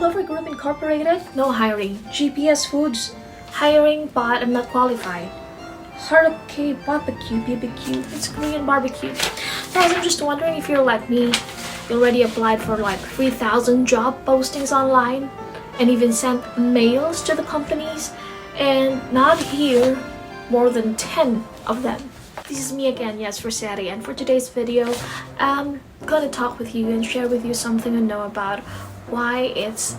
Clover Group Incorporated, no hiring. GPS Foods, hiring but I'm not qualified. Hurricane Barbecue, BBQ, it's Korean barbecue. Guys, I'm just wondering if you're like me, you already applied for like 3,000 job postings online and even sent mails to the companies and not hear more than 10 of them. This is me again, yes, for Sari, and for today's video, I'm gonna talk with you and share with you something I know about why it's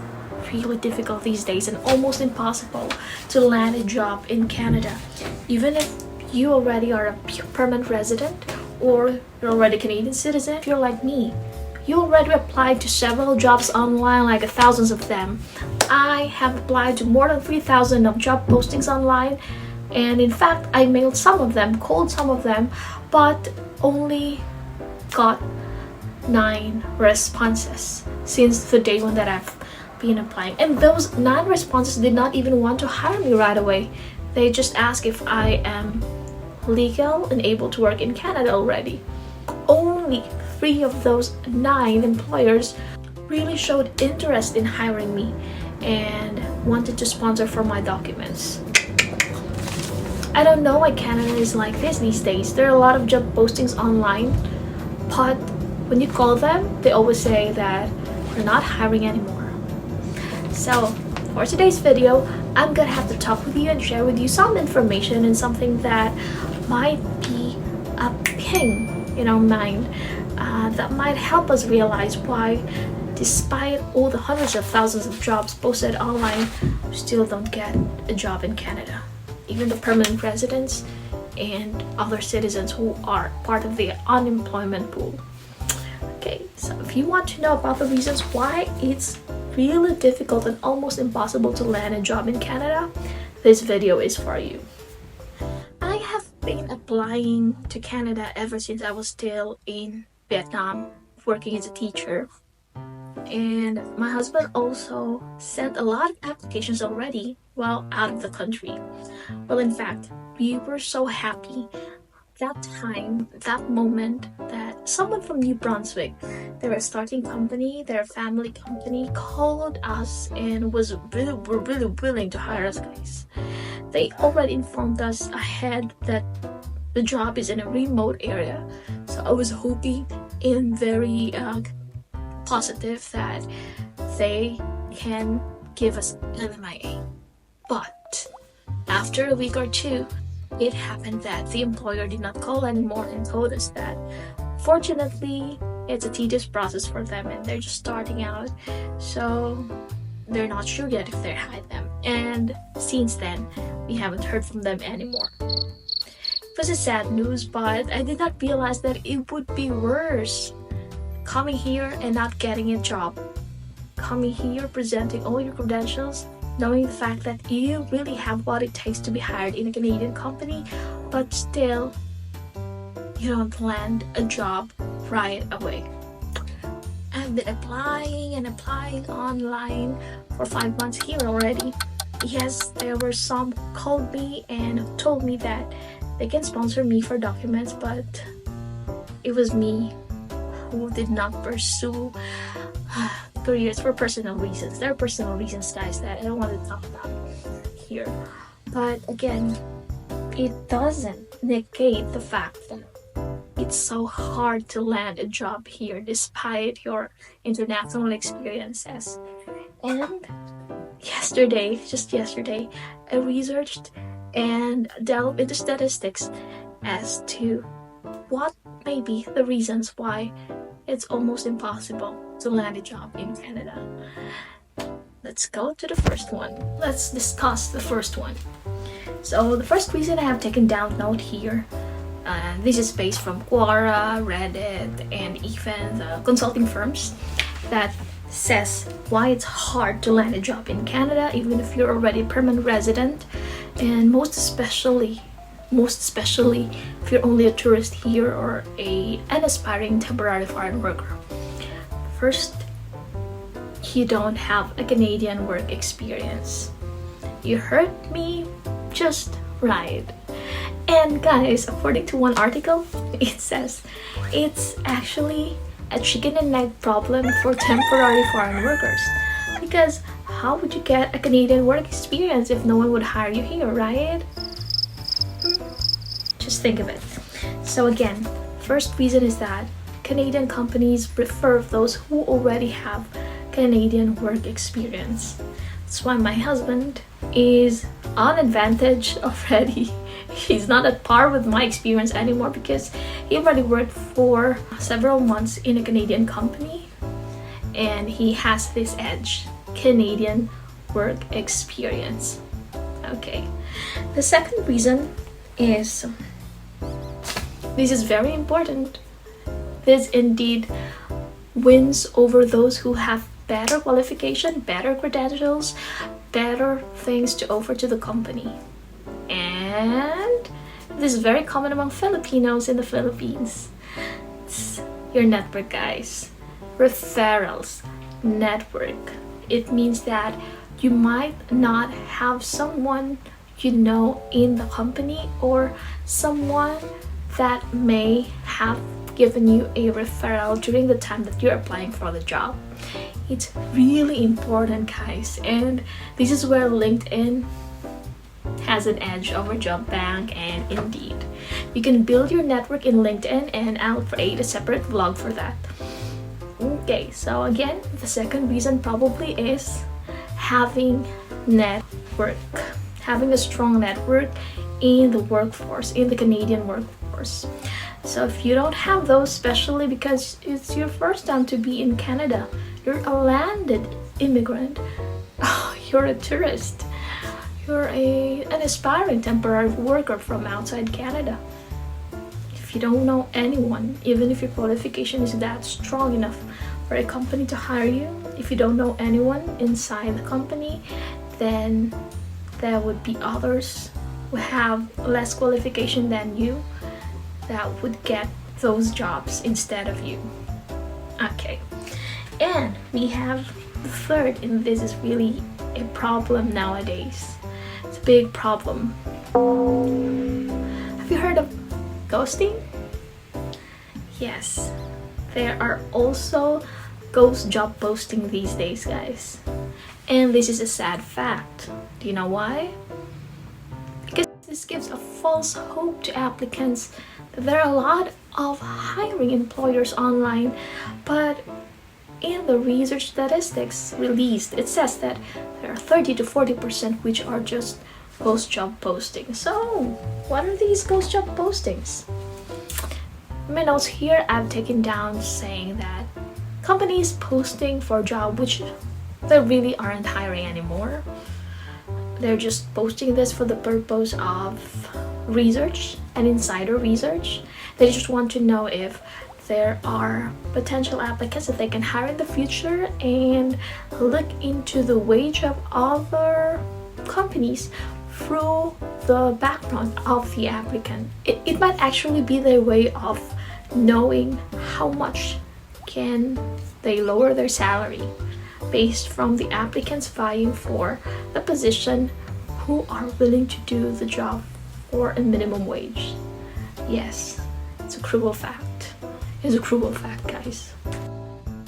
really difficult these days and almost impossible to land a job in Canada. Even if you already are a permanent resident or you're already a Canadian citizen, if you're like me, you already applied to several jobs online, like thousands of them. I have applied to more than 3,000 of job postings online, and in fact I mailed some of them, called some of them, but only got 9 responses since the day one that I've been applying. And those 9 responses did not even want to hire me right away. They just asked if I am legal and able to work in Canada already. Only 3 of those 9 employers really showed interest in hiring me and wanted to sponsor for my documents. I don't know why Canada is like this these days. There are a lot of job postings online, but when you call them, they always say that we're not hiring anymore. So for today's video, I'm gonna have to talk with you and share with you some information and something that might be a ping in our mind that might help us realize why, despite all the hundreds of thousands of jobs posted online, we still don't get a job in Canada. Even the permanent residents and other citizens who are part of the unemployment pool. Okay, so if you want to know about the reasons why it's really difficult and almost impossible to land a job in Canada, this video is for you. I have been applying to Canada ever since I was still in Vietnam, working as a teacher. And my husband also sent a lot of applications already while out of the country. Well, in fact, we were so happy that time, that moment, that someone from New Brunswick, they were a starting company, their family company, called us and were really willing to hire us, guys. They already informed us ahead that the job is in a remote area, so I was hoping and very positive that they can give us an MIA. But after a week or two, it happened that the employer did not call anymore and told us that fortunately it's a tedious process for them and they're just starting out, so they're not sure yet if they hire them. And since then, we haven't heard from them anymore. It was a sad news, but I did not realize that it would be worse. Coming here and not getting a job. Coming here, presenting all your credentials, knowing the fact that you really have what it takes to be hired in a Canadian company, but still, you don't land a job right away. I've been applying and applying online for 5 months here already. Yes, there were some called me and told me that they can sponsor me for documents, but it was me who did not pursue careers for personal reasons. There are personal reasons, guys, that I don't want to talk about here. But again, it doesn't negate the fact that it's so hard to land a job here despite your international experiences. And just yesterday, I researched and delved into statistics as to what may be the reasons why it's almost impossible to land a job in Canada. Let's go to the first one. Let's discuss the first one. So the first reason I have taken down note here, this is based from Quora, Reddit, and even the consulting firms that says why it's hard to land a job in Canada even if you're already a permanent resident, and most especially if you're only a tourist here or an aspiring temporary foreign worker. First, you don't have a Canadian work experience. You heard me just right. And guys, according to one article, it says it's actually a chicken and egg problem for temporary foreign workers. Because how would you get a Canadian work experience if no one would hire you here, right? Just think of it. So again, first reason is that Canadian companies prefer those who already have Canadian work experience. That's why my husband is on advantage already. He's not at par with my experience anymore because he already worked for several months in a Canadian company and he has this edge, Canadian work experience. Okay, the second reason is, this is very important, this indeed wins over those who have better qualification, better credentials, better things to offer to the company. And this is very common among Filipinos in the Philippines. It's your network, guys. Referrals, network. It means that you might not have someone you know in the company or someone that may have given you a referral during the time that you're applying for the job. It's really important, guys, and this is where LinkedIn has an edge over Job Bank and Indeed. You can build your network in LinkedIn, and I'll create a separate vlog for that. Okay, so again, the second reason probably is having network, having a strong network in the workforce, in the Canadian workforce. So if you don't have those, especially because it's your first time to be in Canada, you're a landed immigrant, you're a tourist, you're an aspiring temporary worker from outside Canada. If you don't know anyone, even if your qualification is that strong enough for a company to hire you, if you don't know anyone inside the company, then there would be others who have less qualification than you that would get those jobs instead of you. Okay, and we have the third, and this is really a problem nowadays. It's a big problem. Have you heard of ghosting? Yes, there are also ghost job posting these days, guys. And this is a sad fact. Do you know why? Because this gives a false hope to applicants that there are a lot of hiring employers online, but in the research statistics released, it says that there are 30 to 40% which are just ghost job postings. So, what are these ghost job postings? In my notes here, I've taken down saying that companies posting for a job which they really aren't hiring anymore. They're just posting this for the purpose of research and insider research. They just want to know if there are potential applicants that they can hire in the future and look into the wage of other companies through the background of the applicant. It might actually be their way of knowing how much can they lower their salary based from the applicants vying for the position who are willing to do the job for a minimum wage. Yes, it's a cruel fact. It's a cruel fact, guys.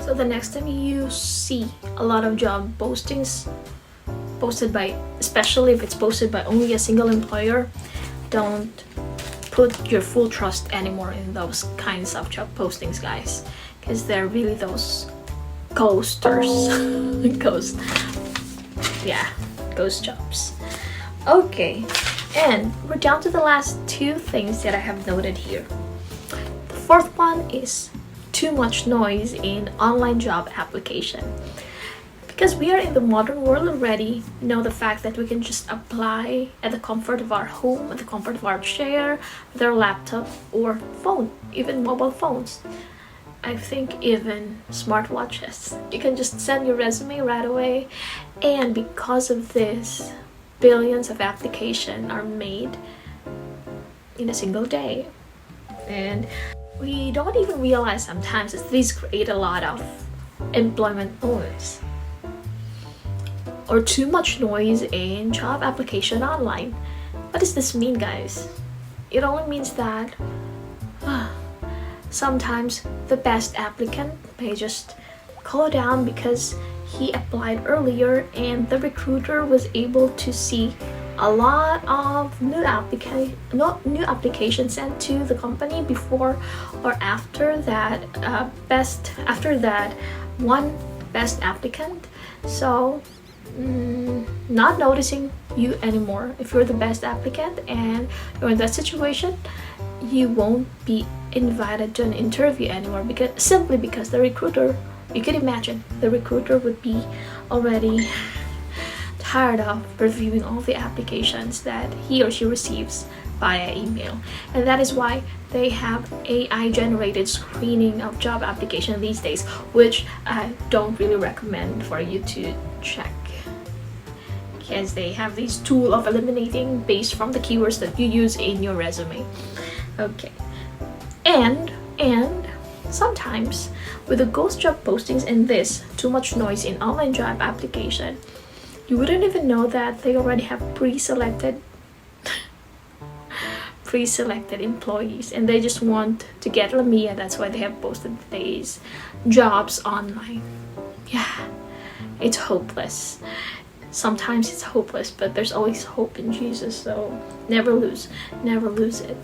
So the next time you see a lot of job postings posted by, especially if it's posted by only a single employer, don't put your full trust anymore in those kinds of job postings, guys, because they're really those ghosters. Ghost jobs. Okay, and we're down to the last two things that I have noted here. The fourth one is too much noise in online job application. Because we are in the modern world already, know the fact that we can just apply at the comfort of our home, at the comfort of our chair, with our laptop or phone, even mobile phones. I think even smartwatches. You can just send your resume right away, and because of this, billions of applications are made in a single day. And we don't even realize sometimes that these create a lot of employment noise or too much noise in job application online. What does this mean, guys? It only means that sometimes the best applicant may just go down because he applied earlier and the recruiter was able to see a lot of new applications sent to the company before or after that one best applicant. So not noticing you anymore. If you're the best applicant and you're in that situation, you won't be invited to an interview anymore, simply because the recruiter, you could imagine, the recruiter would be already tired of reviewing all the applications that he or she receives via email. And that is why they have AI generated screening of job application these days, which I don't really recommend for you to check, because they have this tool of eliminating based from the keywords that you use in your resume. Okay, and sometimes with the ghost job postings and this too much noise in online job application, you wouldn't even know that they already have pre-selected employees, and they just want to get Lamia. That's why they have posted these jobs online. Yeah, it's hopeless. Sometimes it's hopeless, but there's always hope in Jesus, so never lose it.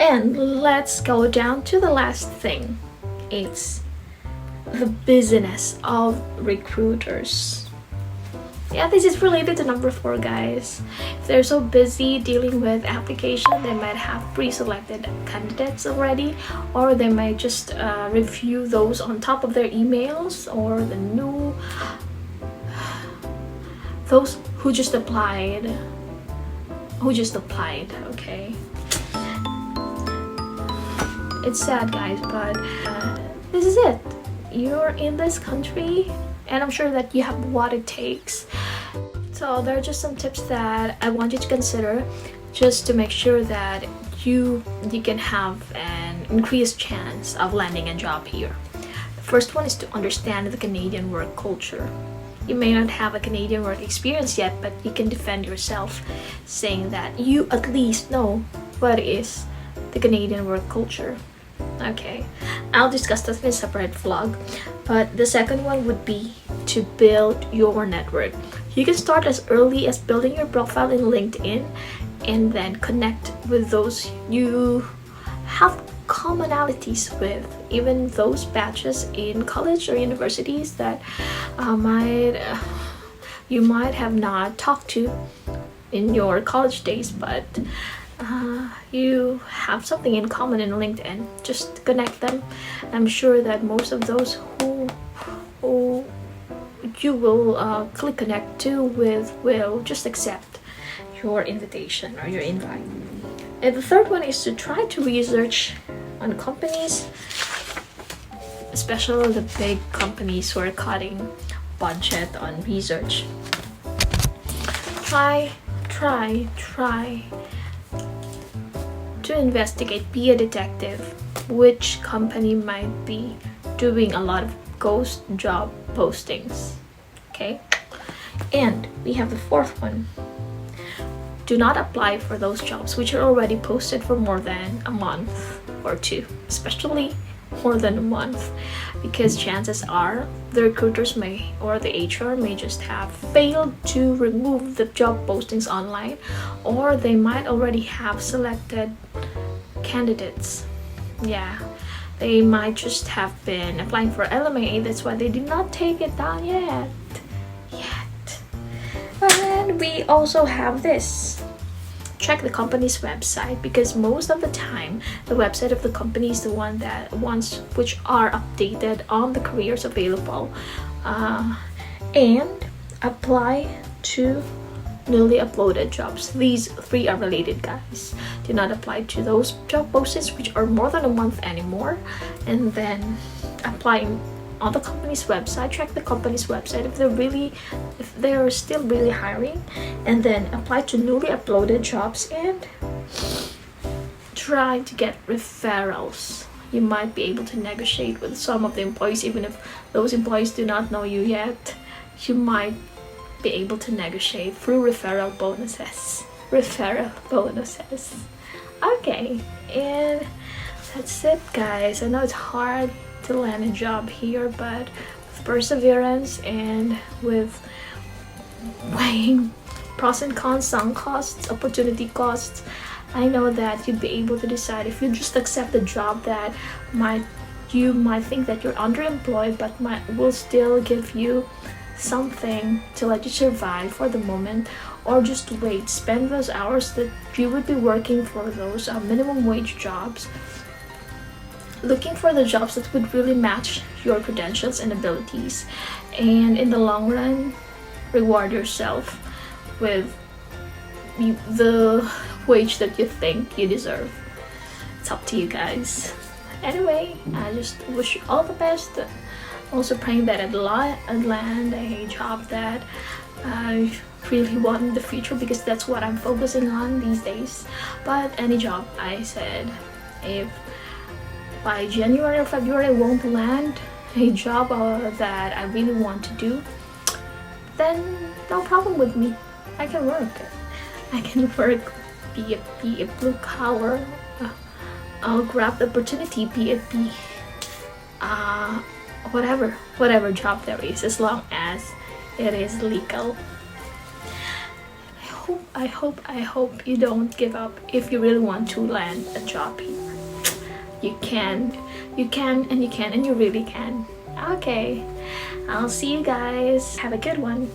And let's go down to the last thing. It's the business of recruiters. Yeah, this is related to number 4, guys. If they're so busy dealing with application, they might have pre-selected candidates already, or they might just review those on top of their emails, or those who just applied. Okay, it's sad, guys, but this is it. You're in this country, and I'm sure that you have what it takes. So there are just some tips that I want you to consider, just to make sure that you can have an increased chance of landing a job here. The first one is to understand the Canadian work culture. You may not have a Canadian work experience yet, but you can defend yourself saying that you at least know what is the Canadian work culture. Okay, I'll discuss that in a separate vlog. But the second one would be to build your network. You can start as early as building your profile in LinkedIn, and then connect with those you have commonalities with, even those batches in college or universities that you might have not talked to in your college days, but you have something in common in LinkedIn. Just connect them. I'm sure that most of those who you will click connect to with will just accept your invitation or your invite. And the third one is to try to research on companies, especially the big companies who are cutting budget on research. Try to investigate, be a detective, which company might be doing a lot of ghost job postings. Okay, and we have the fourth one. Do not apply for those jobs which are already posted for more than a month or 2, especially more than a month, because chances are the recruiters may, or the HR may just have failed to remove the job postings online, or they might already have selected candidates. Yeah, they might just have been applying for LMA, that's why they did not take it down yet. And we also have this. Check the company's website, because most of the time the website of the company is the ones which are updated on the careers available, and apply to newly uploaded jobs. These 3 are related, guys. Do not apply to those job postings which are more than a month anymore, and then apply on the company's website. Check the company's website if they're still really hiring, and then apply to newly uploaded jobs and try to get referrals. You might be able to negotiate with some of the employees, even if those employees do not know you yet. You might be able to negotiate through referral bonuses. Okay, and that's it, guys. I know it's hard to land a job here, but perseverance and with weighing pros and cons, sunk costs, opportunity costs, I know that you'd be able to decide if you just accept the job that you might think that you're underemployed but will still give you something to let you survive for the moment, or just wait, spend those hours that you would be working for those minimum wage jobs, looking for the jobs that would really match your credentials and abilities, and in the long run reward yourself with the wage that you think you deserve. It's up to you guys. Anyway, I just wish you all the best. Also praying that I'd land a job that I really want in the future, because that's what I'm focusing on these days. But any job, I said, if by January or February I won't land a job that I really want to do, then no problem with me. I can work. Be a blue collar. I'll grab the opportunity, be whatever job there is, as long as it is legal. I hope you don't give up if you really want to land a job here. You can, and you really can. Okay, I'll see you guys. Have a good one.